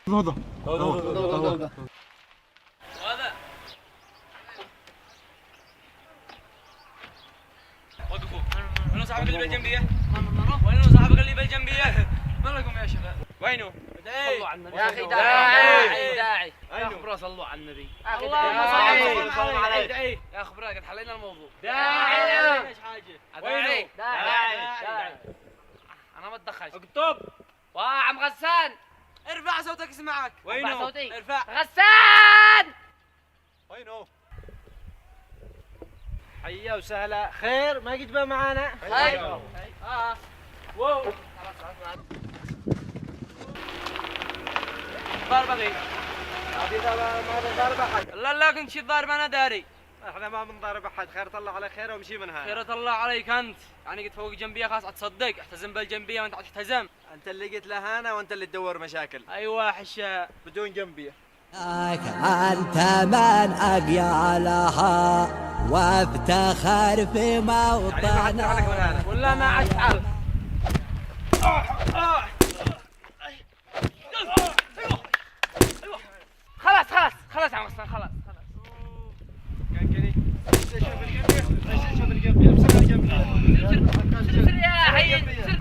هذا وقفوا. وينو صاحبك اللي بالجنبية؟ وينو صاحبك اللي بالجنبية؟ ما لكم يا شباب؟ وينو؟ صلوا على النبي يا أخي داعي يا أينو؟ خبرة صلوا على النبي. اللهم صل على داعي يا خبرة قد حلينا الموضوع. داعي. ايش حاجة؟ داعي داعي. أنا ما اتدخلش. اكتب. وعم غسان ارفع صوتك اسمعك. ارفع صوتي. ارفع. غسان وينو؟ حيا وسهلا. خير ما قد بقى معانا؟ هاي واو. ضارب اخي. ما بنضارب احد. لا كنت شي ضارب انا داري. احنا ما بنضارب احد، خير طلع على خير وامشي من هنا. خيرة الله عليك انت. يعني قد فوق جنبية خلاص اتصدق احتزم بالجنبية وانت تحتزم. انت اللي قلت لهانا وانت اللي تدور مشاكل ايوه حشا. بدون جنبيه. أنت من أقيالها وافتخر في موطنها. ولا ما اشعل. خلاص يا عم غسان خلاص. كان كذي. شوف الجنبيه. شوف الجنبيه. بسرعه الجنبيه. سر يا حي سر